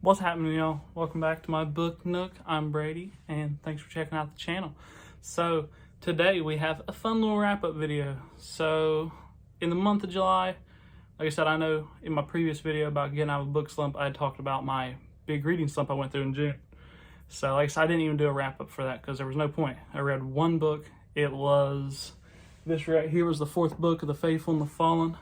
What's happening, y'all? Welcome back to my book nook. I'm Brady, and thanks for checking out the channel. So today we have a fun little wrap-up video. So in the month of July, like I said, I know in my previous video about getting out of a book slump, I had talked about my big reading slump I went through in June. So like I said, I didn't even do a wrap-up for that because there was no point. I read one book. It was this right here was the fourth book of The Faithful and the Fallen,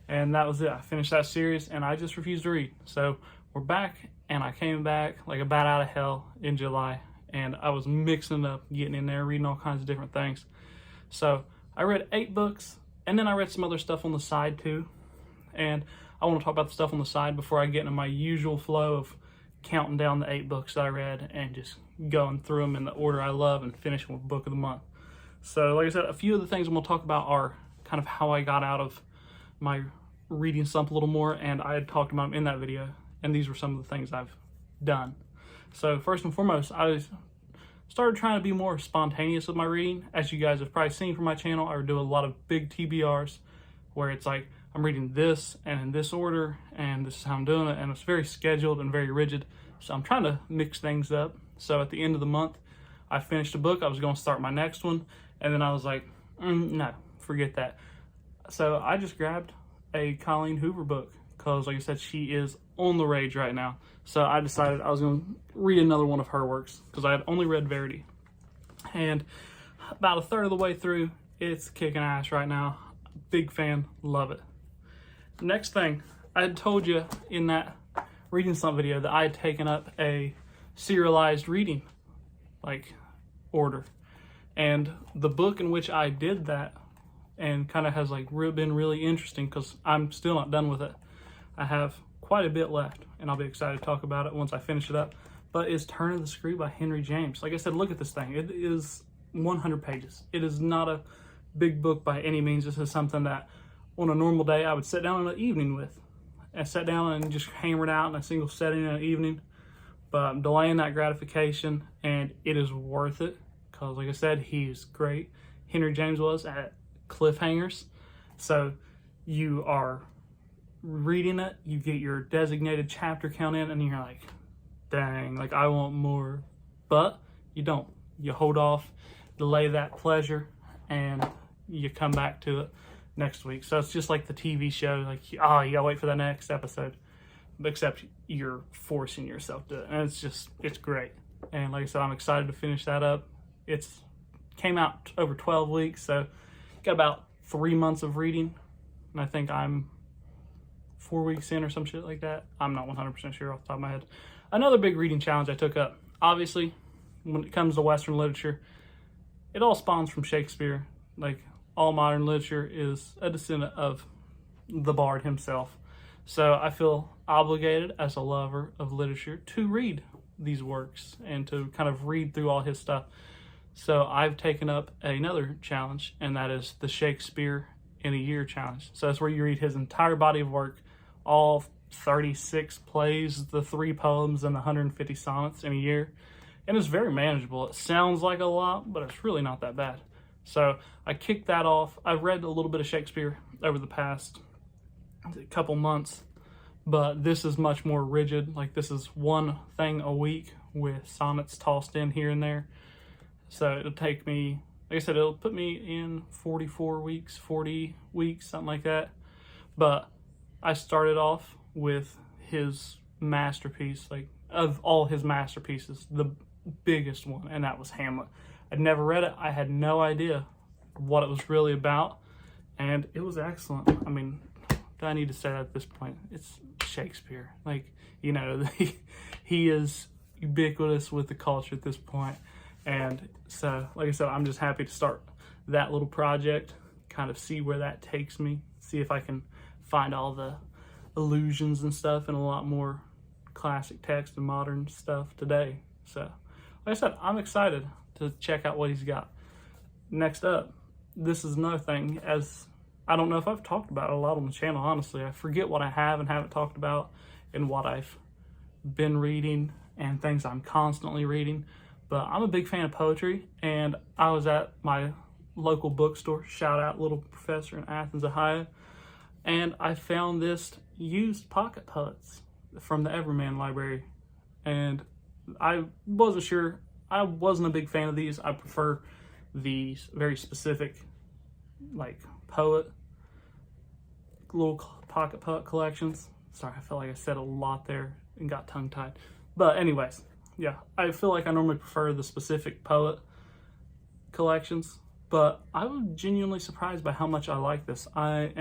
and that was it. I finished that series, and I just refused to read. So we're back, and I came back like a bat out of hell in July, and I was mixing it up, getting in there, reading all kinds of different things. So I read 8 books, and then I read some other stuff on the side too. And I want to talk about the stuff on the side before I get into my usual flow of counting down the 8 books that I read and just going through them in the order I love and finishing with book of the month. So like I said, a few of the things I'm going to talk about are kind of how I got out of my reading slump a little more, and I had talked about them in that video. And these were some of the things I've done. So first and foremost, I started trying to be more spontaneous with my reading. As you guys have probably seen from my channel, I do a lot of big TBRs where it's like, I'm reading this and in this order, and this is how I'm doing it. And it's very scheduled and very rigid. So I'm trying to mix things up. So at the end of the month, I finished a book. I was going to start my next one. And then I was like, no, forget that. So I just grabbed a Colleen Hoover book because, like I said, she is on the rage right now. So I decided I was going to read another one of her works because I had only read Verity. And about a third of the way through, it's kicking ass right now. Big fan, love it. Next thing, I had told you in that reading slump video that I had taken up a serialized reading order. And the book in which I did that and kind of has been really interesting because I'm still not done with it. I have quite a bit left, and I'll be excited to talk about it once I finish it up, but is Turn of the Screw by Henry James. Like I said, look at this thing. It is 100 pages. It is not a big book by any means. This is something that on a normal day I would sit down in the evening with. I sat down and just hammer it out in a single setting in an evening, but I'm delaying that gratification, and it is worth it because, like I said, he's great. Henry James was at cliffhangers. So you are reading it, you get your designated chapter count in, and you're like, dang, I want more. But you don't. You hold off, delay that pleasure, and you come back to it next week. So it's just like the TV show, you gotta wait for the next episode. Except you're forcing yourself to it. And it's great. And like I said, I'm excited to finish that up. It's came out over 12 weeks, so got about 3 months of reading. And I think I'm 4 weeks in or some shit like that. I'm not 100% sure off the top of my head. Another big reading challenge I took up. Obviously, when it comes to Western literature, it all spawns from Shakespeare. All modern literature is a descendant of the Bard himself. So I feel obligated as a lover of literature to read these works and to kind of read through all his stuff. So I've taken up another challenge, and that is the Shakespeare in a Year challenge. So that's where you read his entire body of work, all 36 plays, the 3 poems, and the 150 sonnets in a year. And it's very manageable. It sounds like a lot, but it's really not that bad. So I kicked that off. I've read a little bit of Shakespeare over the past couple months, but this is much more rigid. This is one thing a week with sonnets tossed in here and there. So it'll take me, like I said, it'll put me in 44 weeks, 40 weeks, something like that. But I started off with his masterpiece, of all his masterpieces, the biggest one, and that was Hamlet. I'd never read it. I had no idea what it was really about, and it was excellent. I mean, do I need to say that at this point? It's Shakespeare. He is ubiquitous with the culture at this point. And so, like I said, I'm just happy to start that little project, kind of see where that takes me, see if I can find all the allusions and stuff and a lot more classic text and modern stuff today. So, like I said, I'm excited to check out what he's got. Next up, this is another thing, as I don't know if I've talked about it a lot on the channel, honestly. I forget what I have and haven't talked about and what I've been reading and things I'm constantly reading. But I'm a big fan of poetry, and I was at my local bookstore, shout out Little Professor in Athens, Ohio, and I found this used Pocket Poets from the Everyman library. And I wasn't sure. I wasn't a big fan of these. I prefer these very specific, like, poet, little pocket poet collections. Sorry, I feel like I said a lot there and got tongue-tied. But anyways, yeah, I feel like I normally prefer the specific poet collections. But I was genuinely surprised by how much I like this. I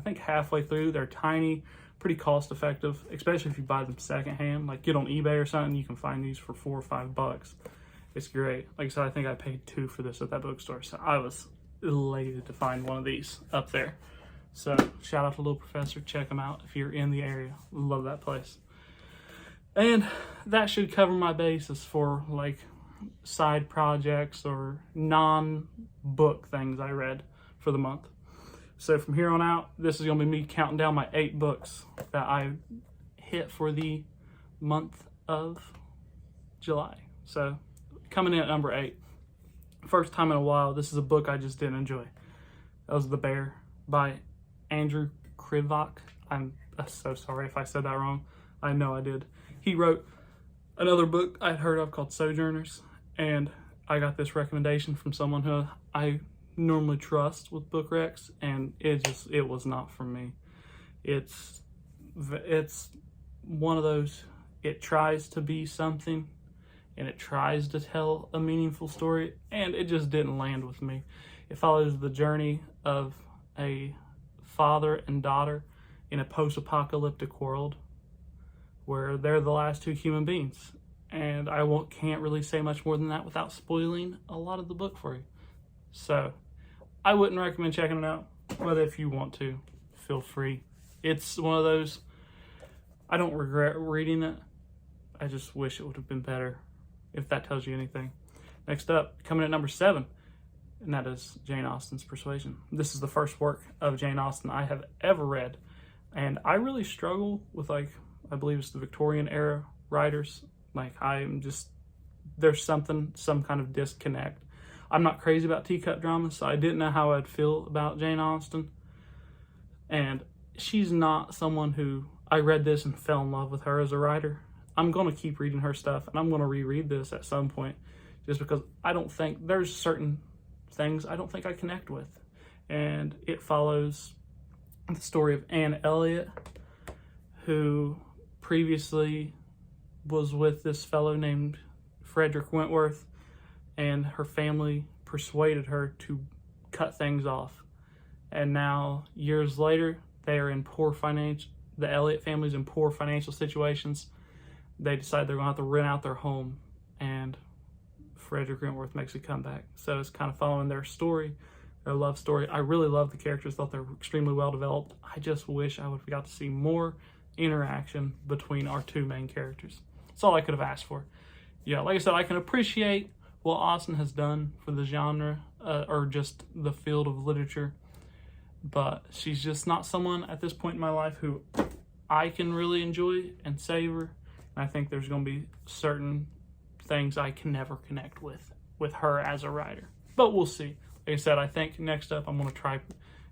think, halfway through. They're tiny, pretty cost effective, especially if you buy them secondhand. Like, get on eBay or something, you can find these for $4 or $5. It's great. Like I said, I think I paid $2 for this at that bookstore, so I was elated to find one of these up there. So shout out to Little Professor. Check them out if you're in the area. Love that place. And that should cover my basis for, like, side projects or non-book things I read for the month. So from here on out, this is going to be me counting down my 8 books that I hit for the month of July. So coming in at number 8, first time in a while, this is a book I just didn't enjoy. That was The Bear by Andrew Krivak. I'm so sorry if I said that wrong. I know I did. He wrote another book I'd heard of called Sojourners, and I got this recommendation from someone who I normally trust with book recs, and it was not for me. It's one of those, it tries to be something and it tries to tell a meaningful story, and it just didn't land with me. It follows the journey of a father and daughter in a post-apocalyptic world where they're the last 2 human beings. And I can't really say much more than that without spoiling a lot of the book for you. So I wouldn't recommend checking it out, but if you want to, feel free. It's one of those, I don't regret reading it. I just wish it would have been better, if that tells you anything. Next up, coming at number 7, and that is Jane Austen's Persuasion. This is the first work of Jane Austen I have ever read. And I really struggle with, like, I believe it's the Victorian era writers. Like, there's some kind of disconnect. I'm not crazy about teacup dramas, so I didn't know how I'd feel about Jane Austen. And she's not someone who, I read this and fell in love with her as a writer. I'm going to keep reading her stuff, and I'm going to reread this at some point, just because there's certain things I don't think I connect with. And it follows the story of Anne Elliot, who previously was with this fellow named Frederick Wentworth, and her family persuaded her to cut things off. And now, years later, they are in the Elliot family's in poor financial situations. They decide they're going to have to rent out their home, and Frederick Wentworth makes a comeback. So it's kind of following their story, their love story. I really love the characters, thought they were extremely well developed. I just wish I would have got to see more interaction between our 2 main characters. That's all I could have asked for. Yeah, like I said, I can appreciate what Austen has done for the genre, or just the field of literature, but she's just not someone at this point in my life who I can really enjoy and savor. And I think there's going to be certain things I can never connect with her as a writer. But we'll see. Like I said, I think next up I'm going to try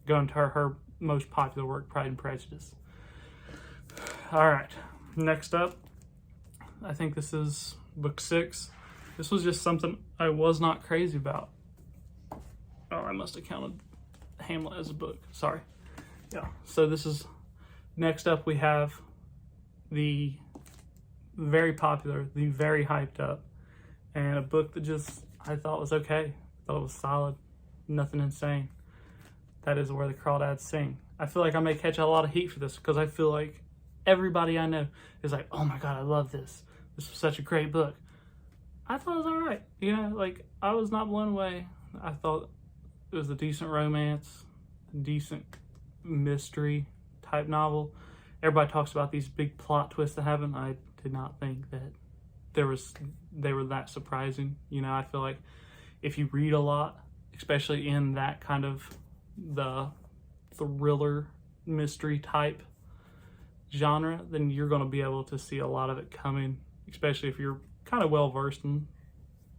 going to her most popular work, Pride and Prejudice. All right, next up, I think this is book 6. This was just something I was not crazy about. Oh, I must have counted Hamlet as a book. Sorry. Yeah, so this is, next up we have the very popular, the very hyped up, and a book that just, I thought was okay. I thought it was solid. Nothing insane. That is Where the Crawdads Sing. I feel like I may catch a lot of heat for this, because I feel like everybody I know is like, oh my god, I love this. This was such a great book. I thought it was alright. You know, like, I was not blown away. I thought it was a decent romance, decent mystery type novel. Everybody talks about these big plot twists that happen. I did not think that they were that surprising. You know, I feel like if you read a lot, especially in that kind of the thriller mystery type genre, then you're going to be able to see a lot of it coming, especially if you're kind of well versed in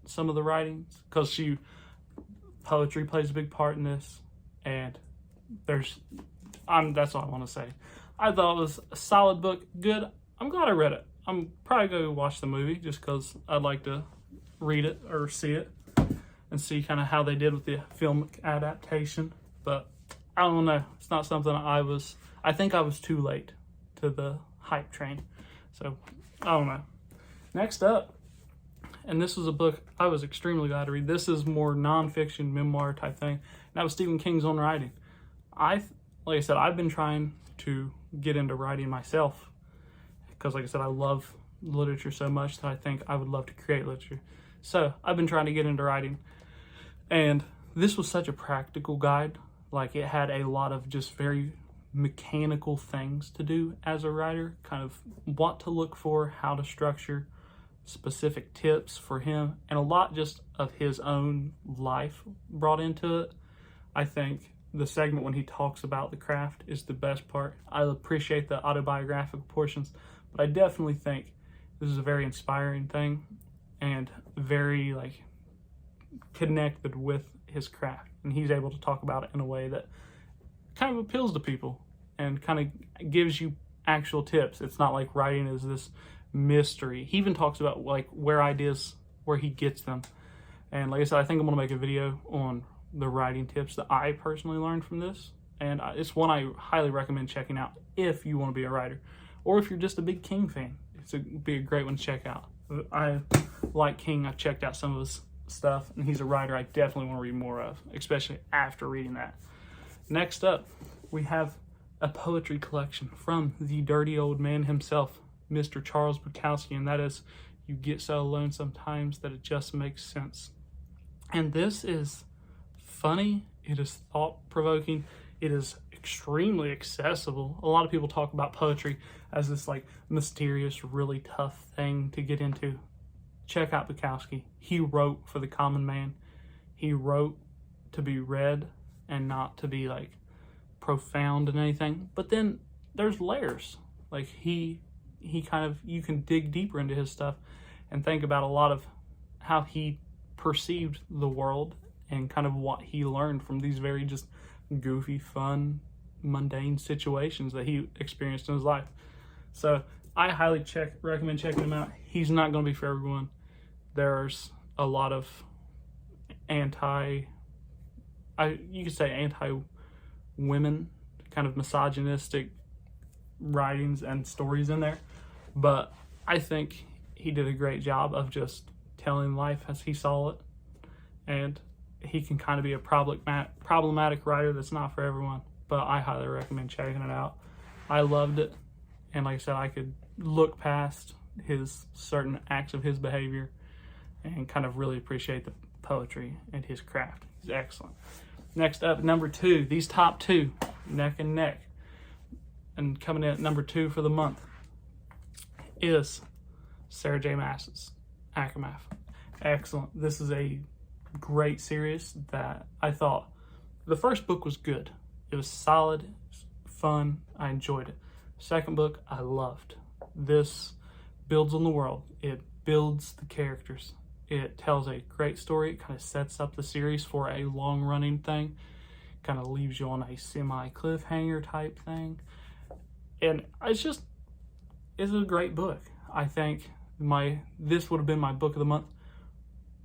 some of the writings, because poetry plays a big part in this, and that's all I want to say. I thought it was a solid book, good. I'm glad I read it. I'm probably going to watch the movie just because I'd like to read it or see it and see kind of how they did with the film adaptation. But I don't know. It's not something I think I was too late to the hype train. So I don't know. Next up, and this was a book I was extremely glad to read. This is more nonfiction memoir type thing. And that was Stephen King's own writing. Like I said, I've been trying to get into writing myself because, like I said, I love literature so much that I think I would love to create literature. So I've been trying to get into writing, and this was such a practical guide. Like, it had a lot of just very mechanical things to do as a writer, kind of what to look for, how to structure, specific tips for him, and a lot just of his own life brought into it. I think the segment when he talks about the craft is the best part. I appreciate the autobiographical portions, but I definitely think this is a very inspiring thing and very like connected with his craft, and he's able to talk about it in a way that kind of appeals to people and kind of gives you actual tips. It's not like writing is this mystery. He even talks about like where he gets them. And like I said, I think I'm gonna make a video on the writing tips that I personally learned from this, and it's one I highly recommend checking out if you want to be a writer, or if you're just a big King fan. It'd be a great one to check out. I like King. I've checked out some of his stuff, and he's a writer I definitely want to read more of, especially after reading that. Next up, we have a poetry collection from the dirty old man himself, Mr. Charles Bukowski, and that is You Get So Alone Sometimes That It Just Makes Sense. And this is funny, it is thought-provoking, it is extremely accessible. A lot of people talk about poetry as this like mysterious, really tough thing to get into. Check out Bukowski. He wrote for the common man. He wrote to be read and not to be like profound in anything. But then there's layers. Like he kind of, you can dig deeper into his stuff and think about a lot of how he perceived the world and kind of what he learned from these very just goofy, fun, mundane situations that he experienced in his life. So I highly recommend checking him out. He's not going to be for everyone. There's a lot of you could say anti-women, kind of misogynistic writings and stories in there. But I think he did a great job of just telling life as he saw it. And he can kind of be a problematic writer that's not for everyone. But I highly recommend checking it out. I loved it. And like I said, I could look past his certain acts of his behavior and kind of really appreciate the poetry and his craft. He's excellent. Next up, number 2. These top 2, neck and neck. And coming in at number 2 for the month is Sarah J. Maas's ACOMAF. Excellent. This is a great series that I thought the first book was good. It was solid, fun. I enjoyed it. Second book, I loved. This builds on the world. It builds the characters. It tells a great story. It kind of sets up the series for a long-running thing. Kind of leaves you on a semi-cliffhanger type thing. And it's a great book. I think this would have been my book of the month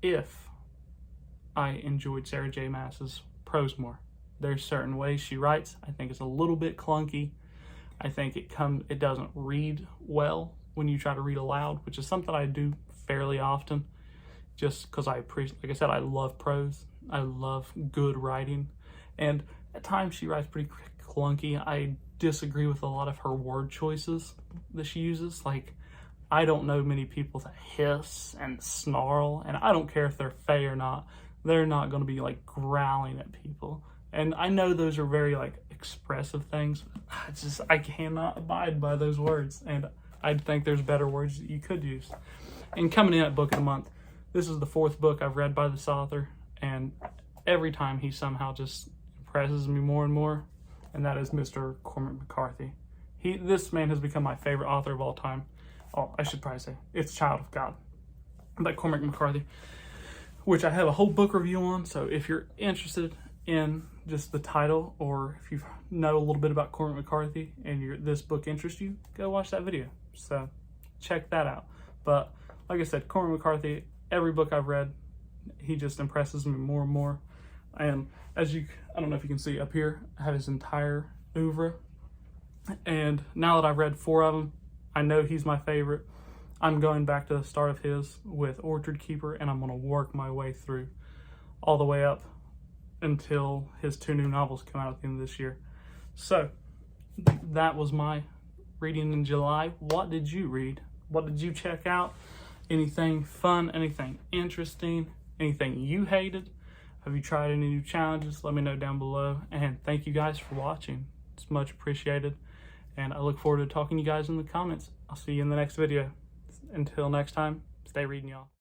if I enjoyed Sarah J. Maas's prose more. There's certain ways she writes. I think it's a little bit clunky. I think it doesn't read well when you try to read aloud, which is something I do fairly often, just because like I said, I love prose. I love good writing. And at times she writes pretty clunky. I disagree with a lot of her word choices that she uses. Like, I don't know many people that hiss and snarl, and I don't care if they're fey or not. They're not going to be like growling at people. And I know those are very like expressive things. I cannot abide by those words, and I think there's better words that you could use. And coming in at book of the month, this is the 4th book I've read by this author, and every time he somehow just impresses me more and more, and that is Mr. Cormac McCarthy. This man has become my favorite author of all time. Oh, I should probably say it's Child of God by Cormac McCarthy, which I have a whole book review on. So if you're interested in just the title, or if you know a little bit about Cormac McCarthy and this book interests you, go watch that video. So check that out. But like I said, Cormac McCarthy, every book I've read, he just impresses me more and more. And I don't know if you can see up here, I have his entire oeuvre. And now that I've read 4 of them, I know he's my favorite. I'm going back to the start of his with Orchard Keeper, and I'm going to work my way through all the way up until his 2 new novels come out at the end of this year. So that was my reading in July. What did you read? What did you check out? Anything fun, anything interesting, anything you hated? Have you tried any new challenges? Let me know down below. And thank you guys for watching. It's much appreciated. And I look forward to talking to you guys in the comments. I'll see you in the next video. Until next time, stay reading, y'all.